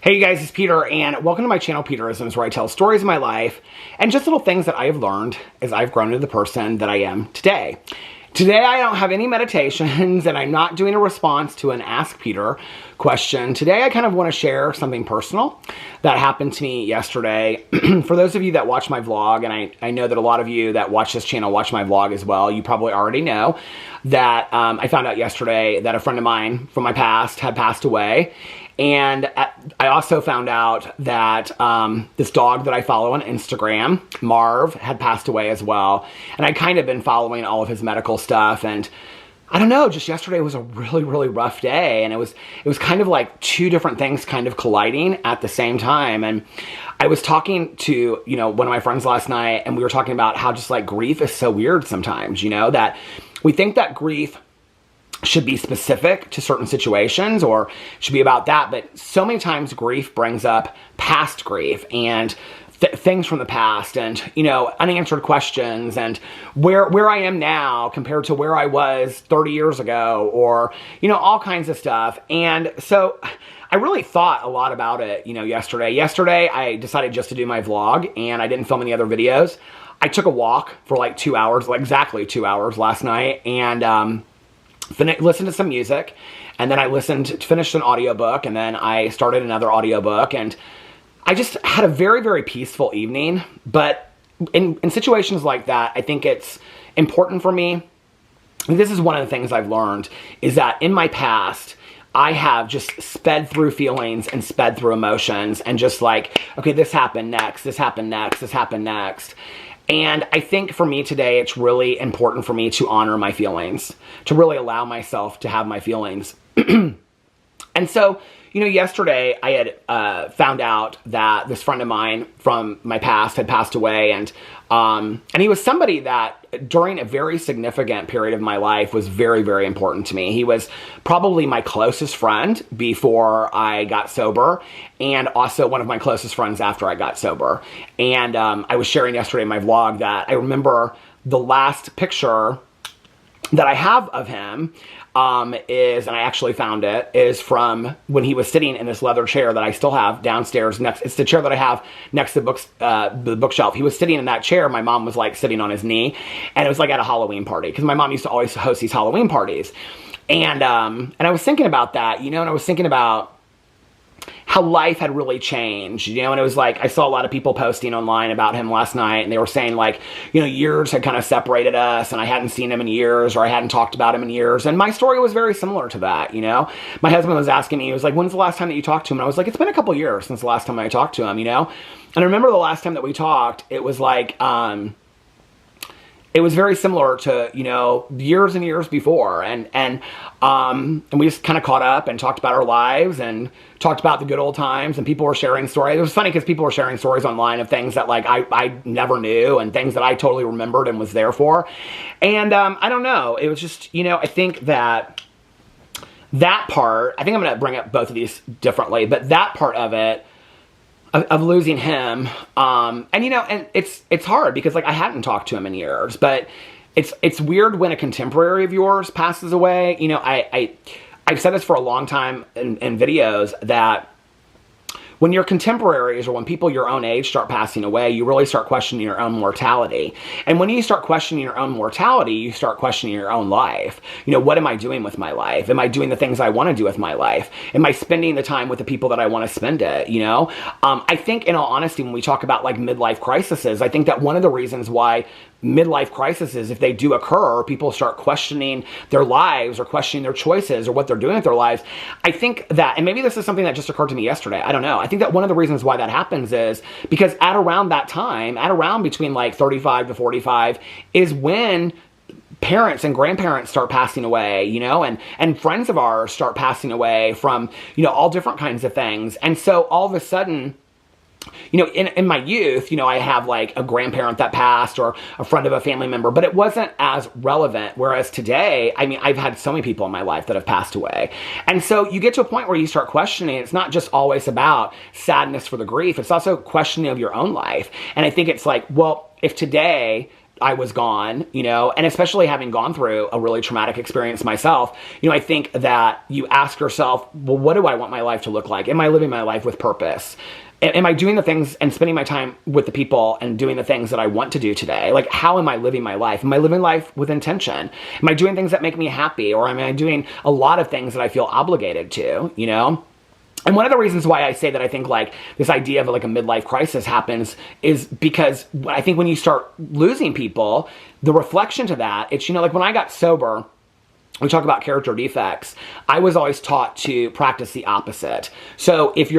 Hey you guys, it's Peter, and welcome to my channel, Peterisms, where I tell stories of my life and just little things that I have learned as I've grown into the person that I am today. Today I don't have any meditations, and I'm not doing a response to an Ask Peter question. Today I kind of want to share something personal that happened to me yesterday. For those of you that watch my vlog, and I know that a lot of you that watch this channel watch my vlog as well, you probably already know that I found out yesterday that a friend of mine from my past had passed away. And I also found out that this dog that I follow on Instagram, Marv, had passed away as well. And I'd kind of been following all of his medical stuff. And I don't know, just yesterday was a really, really rough day. And it was kind of like two different things kind of colliding at the same time. And I was talking to, one of my friends last night, and we were talking about how just like grief is so weird sometimes, that we think that grief should be specific to certain situations or should be about that. But so many times grief brings up past grief and things from the past and, unanswered questions and where I am now compared to where I was 30 years ago or, all kinds of stuff. And so I really thought a lot about it, yesterday. Yesterday, I decided just to do my vlog and I didn't film any other videos. I took a walk for like 2 hours, like exactly 2 hours last night, and, listened to some music, and then I finished an audiobook, and then I started another audiobook, and I just had a very, very peaceful evening. But in situations like that, I think it's important for me. This is one of the things I've learned, is that in my past, I have just sped through feelings and sped through emotions and just like, okay, this happened next, this happened next, this happened next. And I think for me today, it's really important for me to honor my feelings, to really allow myself to have my feelings. And so, yesterday I had found out that this friend of mine from my past had passed away, and he was somebody that during a very significant period of my life was very, very important to me. He was probably my closest friend before I got sober, and also one of my closest friends after I got sober. And I was sharing yesterday in my vlog that I remember the last picture that I have of him and I actually found it, is from when he was sitting in this leather chair that I still have downstairs. It's the chair that I have next to the bookshelf. He was sitting in that chair. My mom was like sitting on his knee, and it was like at a Halloween party, because my mom used to always host these Halloween parties. And I was thinking about that, and I was thinking about how life had really changed, and it was like, I saw a lot of people posting online about him last night, and they were saying like, years had kind of separated us, and I hadn't seen him in years, or I hadn't talked about him in years. And my story was very similar to that, My husband was asking me, he was like, when's the last time that you talked to him? And I was like, it's been a couple years since the last time I talked to him, And I remember the last time that we talked, it was like, it was very similar to, years and years before. And we just kind of caught up and talked about our lives and talked about the good old times, and people were sharing stories. It was funny because people were sharing stories online of things that like I never knew, and things that I totally remembered and was there for. And I don't know, it was just, I think that part, I think I'm going to bring up both of these differently, but that part of it, of losing him, and it's hard because like I hadn't talked to him in years, but it's weird when a contemporary of yours passes away. I've said this for a long time in videos, that when your contemporaries or when people your own age start passing away, you really start questioning your own mortality. And when you start questioning your own mortality, you start questioning your own life. What am I doing with my life? Am I doing the things I want to do with my life? Am I spending the time with the people that I want to spend it? I think, in all honesty, when we talk about like midlife crises, I think that one of the reasons why midlife crises, if they do occur, people start questioning their lives or questioning their choices or what they're doing with their lives. I think that, and maybe this is something that just occurred to me yesterday, I don't know. I think that one of the reasons why that happens is because at around that time, at around between like 35 to 45, is when parents and grandparents start passing away, and friends of ours start passing away from, all different kinds of things. And so all of a sudden, in my youth, I have like a grandparent that passed or a friend of a family member, but it wasn't as relevant. Whereas today, I've had so many people in my life that have passed away. And so you get to a point where you start questioning. It's not just always about sadness for the grief. It's also questioning of your own life. And I think it's like, well, if today I was gone, you know, and especially having gone through a really traumatic experience myself, you know, I think that you ask yourself, well, what do I want my life to look like? Am I living my life with purpose? Am I doing the things and spending my time with the people and doing the things that I want to do today? Like, how am I living my life? Am I living life with intention? Am I doing things that make me happy? Or am I doing a lot of things that I feel obligated to, you know? And one of the reasons why I say that I think like this idea of like a midlife crisis happens is because I think when you start losing people, the reflection to that, it's, you know, like when I got sober, we talk about character defects. I was always taught to practice the opposite. So if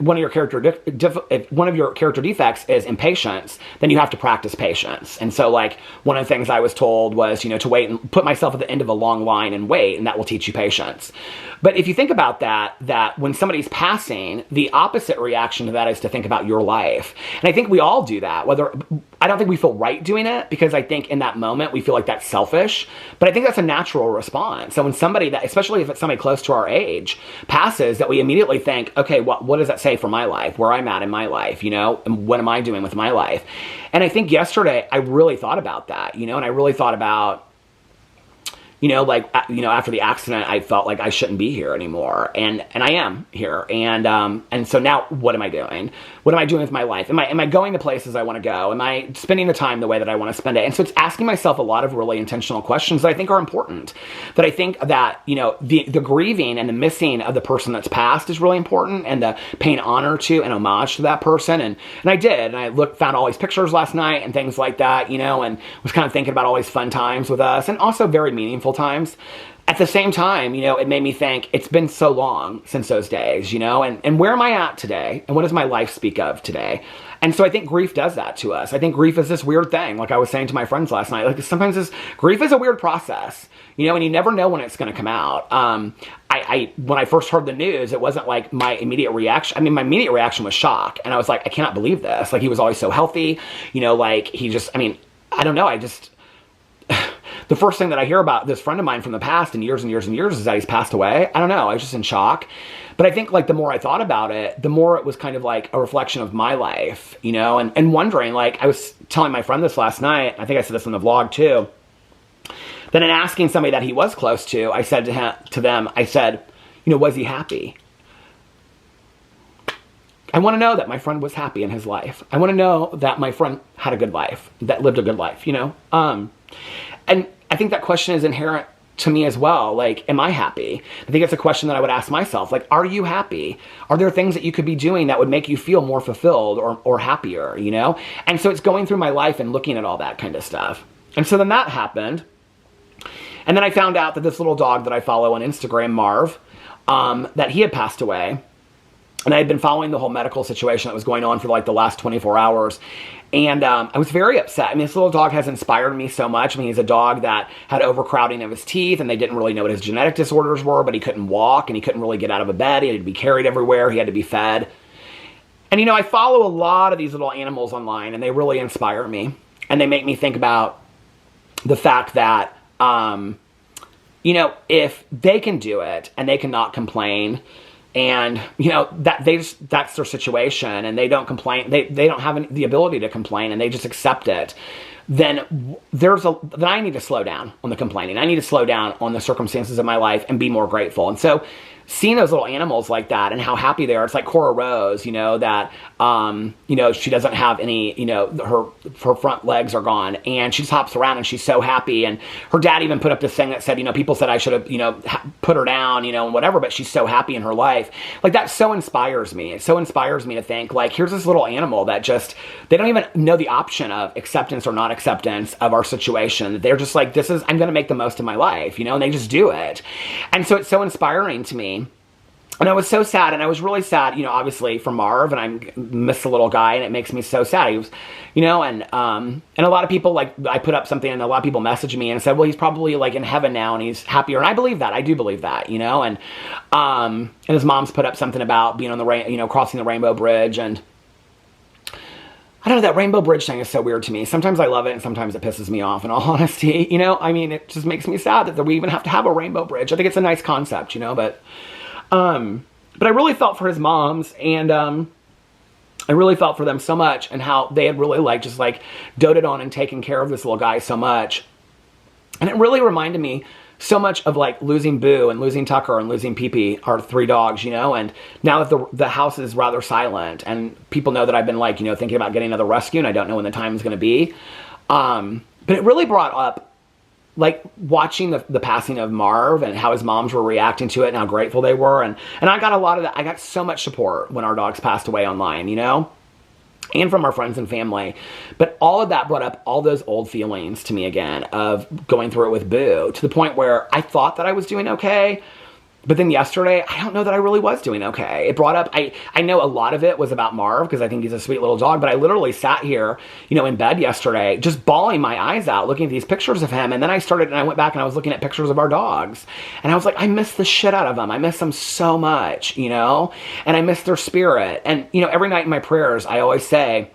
one of your character defects is impatience, then you have to practice patience. And so like one of the things I was told was, you know, to wait and put myself at the end of a long line and wait, and that will teach you patience. But if you think about that when somebody's passing, the opposite reaction to that is to think about your life. And I think we all do that. I don't think we feel right doing it, because I think in that moment we feel like that's selfish, but I think that's a natural response. So when somebody that, especially if it's somebody close to our age, passes, that we immediately think, okay, what does that say for my life, where I'm at in my life, you know, and what am I doing with my life? And I think yesterday I really thought about that, you know, and I really thought about, you know, like, you know, after the accident, I felt like I shouldn't be here anymore. And I am here. And so now what am I doing? What am I doing with my life? Am I going to places I want to go? Am I spending the time the way that I want to spend it? And so it's asking myself a lot of really intentional questions that I think are important. That I think that, you know, the grieving and the missing of the person that's passed is really important, and the paying honor to and homage to that person. And I did. And I found all these pictures last night and things like that, you know, and was kind of thinking about all these fun times with us, and also very meaningful times. At the same time, you know, it made me think, it's been so long since those days, you know, and where am I at today? And what does my life speak of today? And so I think grief does that to us. I think grief is this weird thing, like I was saying to my friends last night, like sometimes grief is a weird process, you know, and you never know when it's going to come out. When I first heard the news, it wasn't like my immediate reaction. I mean, my immediate reaction was shock. And I was like, I cannot believe this. Like, he was always so healthy, you know, like I don't know. The first thing that I hear about this friend of mine from the past and years is that he's passed away. I don't know. I was just in shock. But I think like the more I thought about it, the more it was kind of like a reflection of my life, you know, and wondering, like, I was telling my friend this last night, I think I said this in the vlog too, that in asking somebody that he was close to, I said to them, you know, was he happy? I want to know that my friend was happy in his life. I want to know that my friend had a good life, that lived a good life, you know? And I think that question is inherent to me as well. Like, am I happy? I think it's a question that I would ask myself. Like, are you happy? Are there things that you could be doing that would make you feel more fulfilled or happier, you know? And so it's going through my life and looking at all that kind of stuff. And so then that happened. And then I found out that this little dog that I follow on Instagram, Marv, that he had passed away. And I had been following the whole medical situation that was going on for like the last 24 hours. And I was very upset. I mean, this little dog has inspired me so much. I mean, he's a dog that had overcrowding of his teeth, and they didn't really know what his genetic disorders were, but he couldn't walk, and he couldn't really get out of a bed. He had to be carried everywhere. He had to be fed. And, you know, I follow a lot of these little animals online, and they really inspire me. And they make me think about the fact that, you know, if they can do it and they cannot complain, and, you know, that's their situation, and they don't complain, they don't have the ability to complain, and they just accept it, then I need to slow down on the complaining. I need to slow down on the circumstances of my life and be more grateful. And so seeing those little animals like that and how happy they are, it's like Cora Rose, you know, that, you know, she doesn't have any, you know, her front legs are gone, and she just hops around and she's so happy. And her dad even put up this thing that said, you know, people said I should have, you know, put her down, you know, and whatever, but she's so happy in her life. Like, that so inspires me. It so inspires me to think, like, here's this little animal that just, they don't even know the option of acceptance or not acceptance of our situation. They're just like, I'm going to make the most of my life, you know, and they just do it. And so it's so inspiring to me. And I was so sad, and I was really sad, you know, obviously for Marv, and I miss the little guy, and it makes me so sad. He was, you know, and a lot of people, like, I put up something, and a lot of people messaged me and said, well, he's probably like in heaven now, and he's happier. And I believe that. I do believe that, you know, and his mom's put up something about being on the you know, crossing the Rainbow Bridge, and I don't know, that Rainbow Bridge thing is so weird to me. Sometimes I love it, and sometimes it pisses me off, in all honesty, you know. I mean, it just makes me sad that we even have to have a Rainbow Bridge. I think it's a nice concept, you know, but I really felt for his moms, and I really felt for them so much, and how they had really like just like doted on and taken care of this little guy so much. And it really reminded me so much of like losing Boo and losing Tucker and losing Pee-Pee, our 3 dogs, you know. And now that the house is rather silent, and people know that I've been like, you know, thinking about getting another rescue, and I don't know when the time is going to be. But it really brought up like watching the passing of Marv, and how his moms were reacting to it, and how grateful they were. And I got a lot of that. I got so much support when our dogs passed away online, you know, and from our friends and family. But all of that brought up all those old feelings to me again, of going through it with Boo, to the point where I thought that I was doing okay. But then yesterday, I don't know that I really was doing okay. It brought up, I know a lot of it was about Marv, because I think he's a sweet little dog, but I literally sat here, you know, in bed yesterday, just bawling my eyes out, looking at these pictures of him. And then I went back and I was looking at pictures of our dogs. And I was like, I miss the shit out of them. I miss them so much, you know, and I miss their spirit. And, you know, every night in my prayers, I always say,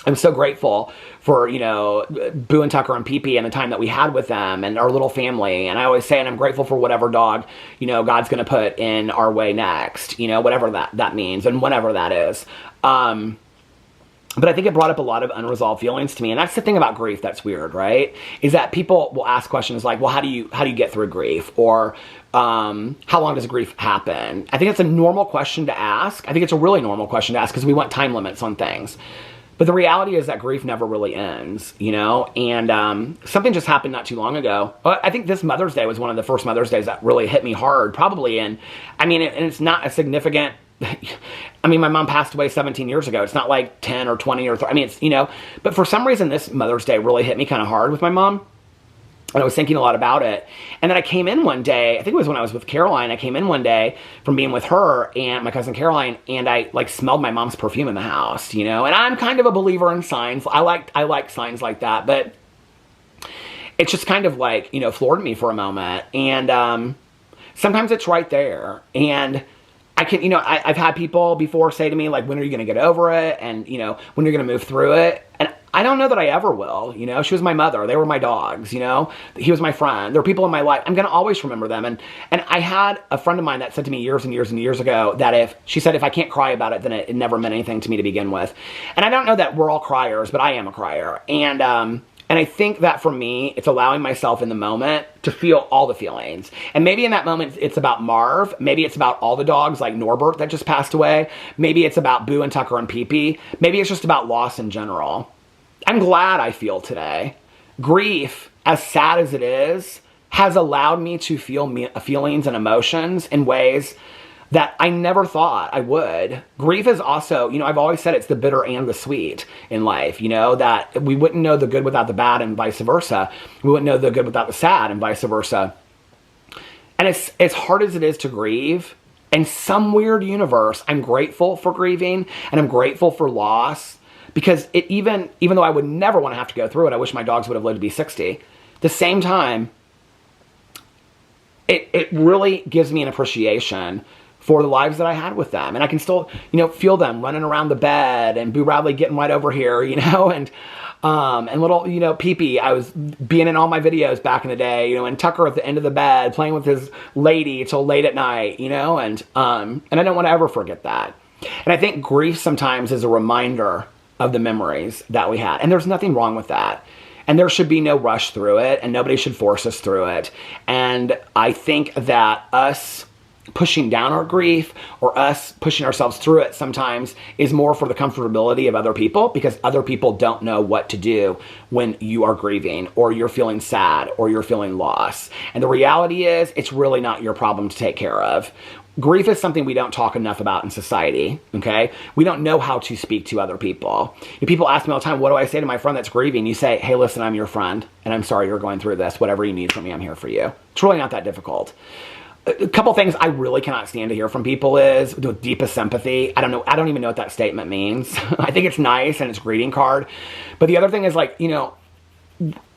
I'm so grateful for, you know, Boo and Tucker and Pee-Pee and the time that we had with them and our little family. And I always say, and I'm grateful for whatever dog, you know, God's going to put in our way next, you know, whatever that means and whenever that is. But I think it brought up a lot of unresolved feelings to me. And that's the thing about grief that's weird, right? Is that people will ask questions like, well, how do you get through grief? Or how long does grief happen? I think it's a normal question to ask. I think it's a really normal question to ask, because we want time limits on things. But the reality is that grief never really ends, you know? And something just happened not too long ago. I think this Mother's Day was one of the first Mother's Days that really hit me hard, probably. And I mean, and it's not a significant, I mean, my mom passed away 17 years ago. It's not like 10 or 20 or, I mean, it's, you know, but for some reason this Mother's Day really hit me kind of hard with my mom. And I was thinking a lot about it. And then I came in one day, I think it was when I was with Caroline, I came in one day from being with her and my cousin Caroline, and I like smelled my mom's perfume in the house, you know? And I'm kind of a believer in signs. I like signs like that, but it's just kind of like, you know, floored me for a moment. And sometimes it's right there. And I can, you know, I've had people before say to me, like, when are you going to get over it? And, you know, when you're going to move through it? And I don't know that I ever will, you know. She was my mother. They were my dogs, you know. He was my friend. There are people in my life. I'm going to always remember them. And I had a friend of mine that said to me years and years and years ago that she said, if I can't cry about it, then it never meant anything to me to begin with. And I don't know that we're all criers, but I am a crier. And I think that for me, it's allowing myself in the moment to feel all the feelings. And maybe in that moment, it's about Marv. Maybe it's about all the dogs like Norbert that just passed away. Maybe it's about Boo and Tucker and Pee-Pee. Maybe it's just about loss in general. I'm glad I feel today. Grief, as sad as it is, has allowed me to feel feelings and emotions in ways that I never thought I would. Grief is also, you know, I've always said it's the bitter and the sweet in life, you know, that we wouldn't know the good without the bad and vice versa. We wouldn't know the good without the sad and vice versa. And as hard as it is to grieve, in some weird universe, I'm grateful for grieving and I'm grateful for loss, because it even though I would never want to have to go through it, I wish my dogs would have lived to be 60. At the same time, it really gives me an appreciation for the lives that I had with them. And I can still, you know, feel them running around the bed, and Boo Radley getting right over here, you know, and little, you know, Pee-Pee, I was being in all my videos back in the day, you know, and Tucker at the end of the bed playing with his lady till late at night, you know, and I don't want to ever forget that. And I think grief sometimes is a reminder of the memories that we had. And there's nothing wrong with that. And there should be no rush through it, and nobody should force us through it. And I think that us pushing down our grief or us pushing ourselves through it sometimes is more for the comfortability of other people, because other people don't know what to do when you are grieving or you're feeling sad or you're feeling loss. And the reality is, it's really not your problem to take care of. Grief is something we don't talk enough about in society, okay? We don't know how to speak to other people. If people ask me all the time, what do I say to my friend that's grieving? You say, hey, listen, I'm your friend, and I'm sorry you're going through this. Whatever you need from me, I'm here for you. It's really not that difficult. A couple things I really cannot stand to hear from people is the deepest sympathy. I don't even know what that statement means. I think it's nice and it's a greeting card. But the other thing is, like, you know,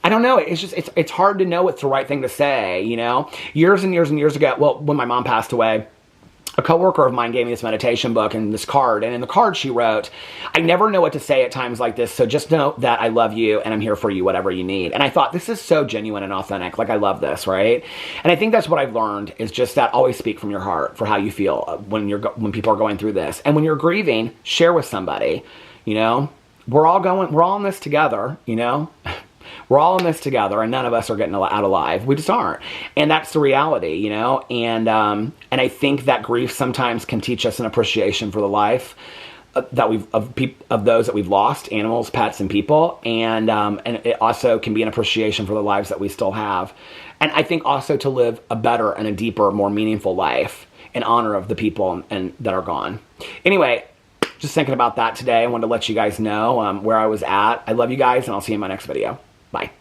I don't know. It's just, it's hard to know what's the right thing to say, you know? Years and years and years ago, well, when my mom passed away, a coworker of mine gave me this meditation book and this card, and in the card she wrote, I never know what to say at times like this, so just know that I love you and I'm here for you, whatever you need. And I thought, this is so genuine and authentic. Like, I love this, right? And I think that's what I've learned, is just that always speak from your heart for how you feel when people are going through this. And when you're grieving, share with somebody, you know? We're all in this together, you know? We're all in this together, and none of us are getting out alive. We just aren't. And that's the reality, you know? And I think that grief sometimes can teach us an appreciation for the life that of those that we've lost, animals, pets, and people. And it also can be an appreciation for the lives that we still have. And I think also to live a better and a deeper, more meaningful life in honor of the people and that are gone. Anyway, just thinking about that today. I wanted to let you guys know where I was at. I love you guys, and I'll see you in my next video. Bye.